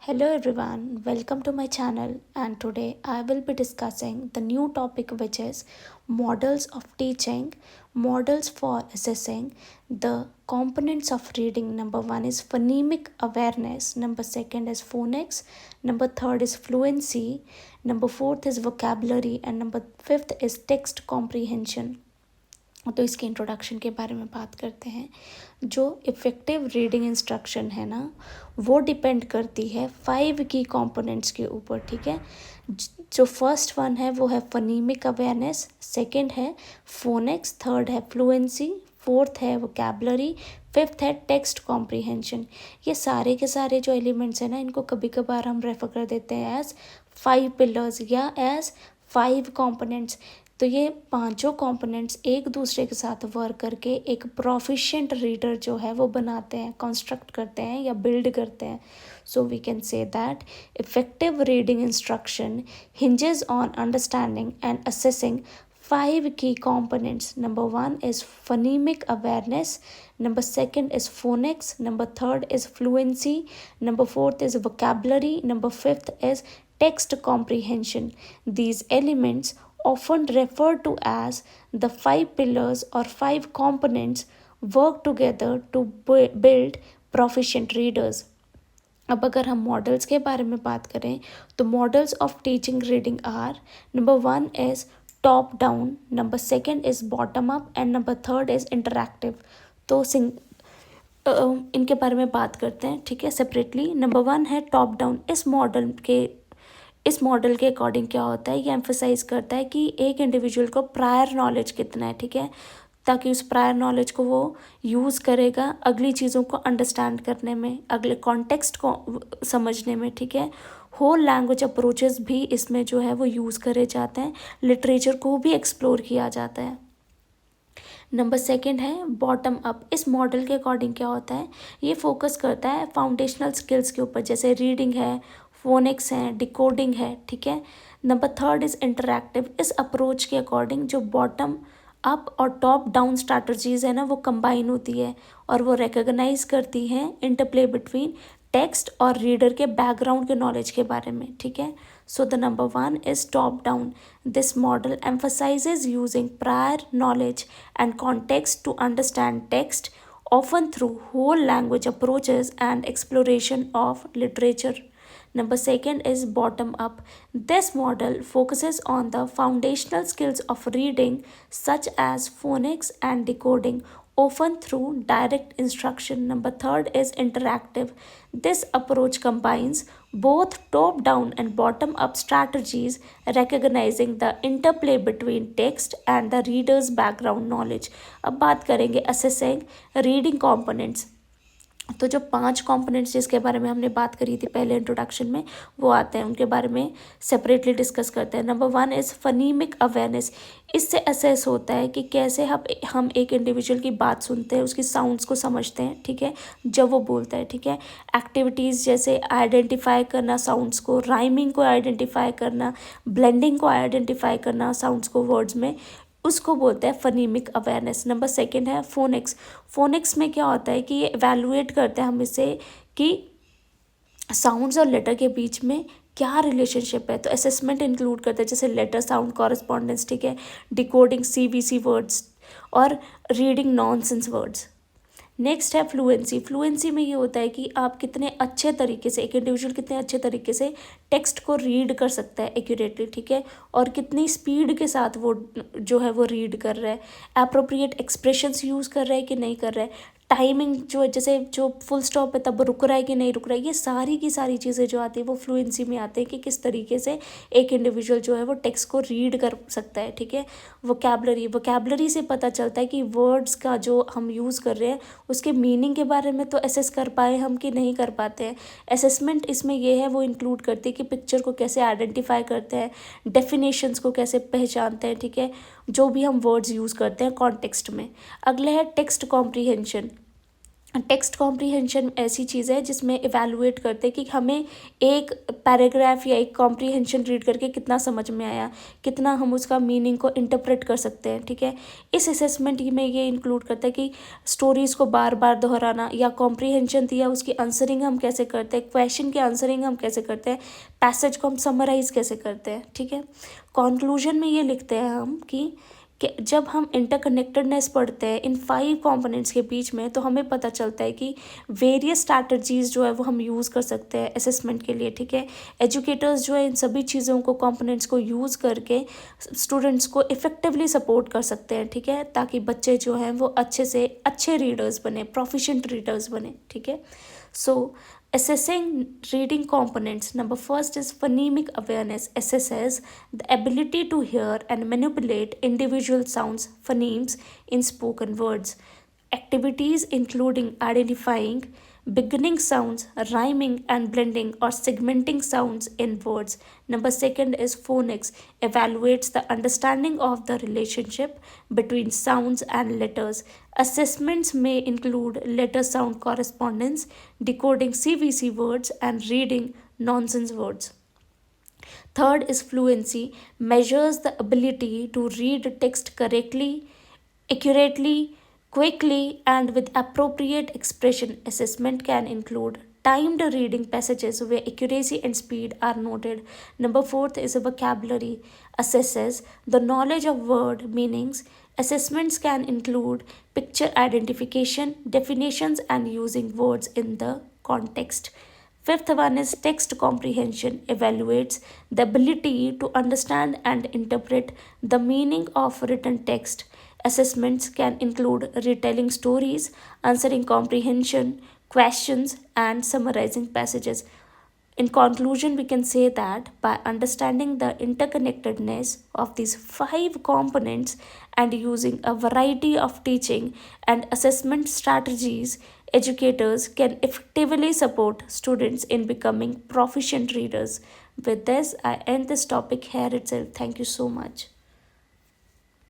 Hello everyone, welcome to my channel, and today I will be discussing the new topic which is models of teaching, models for assessing the components of reading. Number 1 is phonemic awareness, number 2 is phonics, number 3 is fluency, number 4 is vocabulary, and number 5 is text comprehension. तो इसके introduction के बारे में बात करते हैं। जो effective reading instruction है ना, वो डिपेंड करती है 5 की कंपोनेंट्स के ऊपर। ठीक है, जो फर्स्ट वन है वो है फनीमिक अवेयरनेस, सेकंड है फोनिक्स, थर्ड है फ्लुएंसी, फोर्थ है वोकैबुलरी, फिफ्थ है टेक्स्ट कॉम्प्रीहेंशन। ये सारे के सारे जो एलिमेंट्स हैं ना, इनको कभी कभार हम रेफर कर देते हैं एज 5 पिलर्स या एज 5 कंपोनेंट्स। तो ये पांचों कंपोनेंट्स एक दूसरे के साथ वर्क करके एक प्रोफिशिएंट रीडर जो है वो बनाते हैं, कंस्ट्रक्ट करते हैं या बिल्ड करते हैं। So we can say that effective reading instruction hinges on understanding and assessing 5 key components. Number 1 is phonemic awareness, number 2 is phonics, number 3 is fluency, number 4 is vocabulary, number 5 is text comprehension. These elements often referred to as the 5 pillars or 5 components work together to build proficient readers. अब अगर हम models के बारे में बात करें तो models of teaching reading are, number 1 is top down, number 2 is bottom up, and number 3 is interactive. तो इनके बारे में बात करते हैं, ठीक है, सेपरेटली। नंबर 1 है टॉप डाउन। इस मॉडल के अकॉर्डिंग क्या होता है, ये एम्फोसाइज करता है कि एक इंडिविजुअल को प्रायर नॉलेज कितना है, ठीक है, ताकि उस प्रायर नॉलेज को वो यूज़ करेगा अगली चीज़ों को अंडरस्टैंड करने में, अगले कॉन्टेक्स्ट को समझने में। ठीक है, होल लैंग्वेज अप्रोचेस भी इसमें जो है वो यूज़ करे जाते हैं, लिटरेचर को भी एक्सप्लोर किया जाता है। नंबर 2 है बॉटम अप। इस मॉडल के अकॉर्डिंग क्या होता है, ये फोकस करता है फाउंडेशनल स्किल्स के ऊपर, जैसे रीडिंग है, फोनिक्स है, डिकोडिंग है। ठीक है, नंबर 3 इज़ इंटरैक्टिव। इस अप्रोच के अकॉर्डिंग जो बॉटम अप और टॉप डाउन स्ट्रैटेजीज है ना, वो कंबाइन होती है और वो रिकॉग्नाइज करती हैं इंटरप्ले बिटवीन टेक्स्ट और रीडर के बैकग्राउंड के नॉलेज के बारे में। ठीक है, so the number 1 is top down. This model emphasizes using prior knowledge and context to understand text, often through whole language approaches and exploration of literature. Number 2 is bottom up. This model focuses on the foundational skills of reading, such as phonics and decoding, often through direct instruction. Number 3 is interactive. This approach combines both top down and bottom up strategies, recognizing the interplay between text and the reader's background knowledge. अब बात करेंगे assessing reading components। तो जो 5 components जिसके बारे में हमने बात करी थी पहले इंट्रोडक्शन में, वो आते हैं, उनके बारे में सेपरेटली डिस्कस करते हैं। Number 1 is phonemic awareness. इससे असेस होता है कि कैसे हम एक इंडिविजुअल की बात सुनते हैं, उसकी साउंड्स को समझते हैं, ठीक है, जब वो बोलता है। ठीक है, एक्टिविटीज़ जैसे आइडेंटिफाई करना साउंड्स को, राइमिंग को आइडेंटिफाई करना, ब्लेंडिंग को आइडेंटिफाई करना साउंड्स को वर्ड्स में, उसको बोलते हैं फनीमिक अवेयरनेस। नंबर 2 है फोनिक्स। फोनिक्स में क्या होता है कि ये एवेलुएट करते हैं हम इसे कि साउंड्स और लेटर के बीच में क्या रिलेशनशिप है। तो असेसमेंट इंक्लूड करते हैं जैसे लेटर साउंड कॉरेस्पॉन्डेंस, ठीक है, डिकोडिंग CVC वर्ड्स और रीडिंग नॉनसेंस वर्ड्स। नेक्स्ट है फ्लुएंसी। फ्लुएंसी में ये होता है कि आप कितने अच्छे तरीके से, एक इंडिविजुअल कितने अच्छे तरीके से टेक्स्ट को रीड कर सकता है एक्यूरेटली, ठीक है, और कितनी स्पीड के साथ वो जो है वो रीड कर रहा है, एप्रोप्रिएट एक्सप्रेशंस यूज़ कर रहा है कि नहीं कर रहा है, टाइमिंग जो है, जैसे जो फुल स्टॉप है तब रुक रहा है कि नहीं रुक रहा है, ये सारी की सारी चीज़ें जो आती है वो फ्लुएंसी में आते हैं कि किस तरीके से एक इंडिविजुअल जो है वो टेक्स्ट को रीड कर सकता है। ठीक है, वोकैबुलरी से पता चलता है कि वर्ड्स का जो हम यूज़ कर रहे हैं उसके मीनिंग के बारे में तो असेस कर पाए हम कि नहीं कर पाते हैं। असेसमेंट इसमें ये है, वो इंक्लूड करती है कि पिक्चर को कैसे आइडेंटिफाई करते हैं, डेफिनेशंस को कैसे पहचानते हैं, ठीक है, जो भी हम वर्ड्स यूज़ करते हैं कॉन्टेक्स्ट में। अगले है टेक्स्ट कॉम्प्रीहेंशन। टेक्स्ट कॉम्प्रीहेंशन ऐसी चीज़ है जिसमें इवैल्यूएट करते हैं कि हमें एक पैराग्राफ या एक कॉम्प्रीहेंशन रीड करके कितना समझ में आया, कितना हम उसका मीनिंग को इंटरप्रेट कर सकते हैं, ठीक है। इस असेसमेंट में ये इंक्लूड करता है कि स्टोरीज़ को बार बार दोहराना, या कॉम्प्रीहेंशन दिया उसकी आंसरिंग हम कैसे करते हैं, क्वेश्चन की आंसरिंग हम कैसे करते हैं, पैसेज को हम समराइज़ कैसे करते हैं, ठीक है। कॉन्क्लूजन में ये लिखते हैं हम कि जब हम इंटरकनेक्टेडनेस पढ़ते हैं इन 5 कंपोनेंट्स के बीच में, तो हमें पता चलता है कि वेरियस स्ट्रैटेजीज जो है वो हम यूज़ कर सकते हैं असेसमेंट के लिए, ठीक है। एजुकेटर्स जो है इन सभी चीज़ों को, कंपोनेंट्स को यूज़ करके स्टूडेंट्स को इफ़ेक्टिवली सपोर्ट कर सकते हैं, ठीक है, ताकि बच्चे जो हैं वो अच्छे से अच्छे रीडर्स बने, प्रोफिशिएंट रीडर्स बने, ठीक है। So, assessing reading components. Number first is phonemic awareness. Assesses the ability to hear and manipulate individual sounds, phonemes in spoken words. Activities including identifying beginning sounds, rhyming and blending or segmenting sounds in words. Number second is phonics, evaluates the understanding of the relationship between sounds and letters. Assessments may include letter sound correspondence, decoding CVC words, and reading nonsense words. Third is fluency, measures the ability to read text correctly, accurately, quickly, and with appropriate expression. Assessment can include timed reading passages where accuracy and speed are noted. Number fourth is a vocabulary, assesses the knowledge of word meanings. Assessments can include picture identification, definitions, and using words in the context. Fifth one is text comprehension, evaluates the ability to understand and interpret the meaning of written text. Assessments can include retelling stories, answering comprehension questions, and summarizing passages. In conclusion, we can say that by understanding the interconnectedness of these 5 components and using a variety of teaching and assessment strategies, educators can effectively support students in becoming proficient readers. With this, I end this topic here itself. Thank you so much.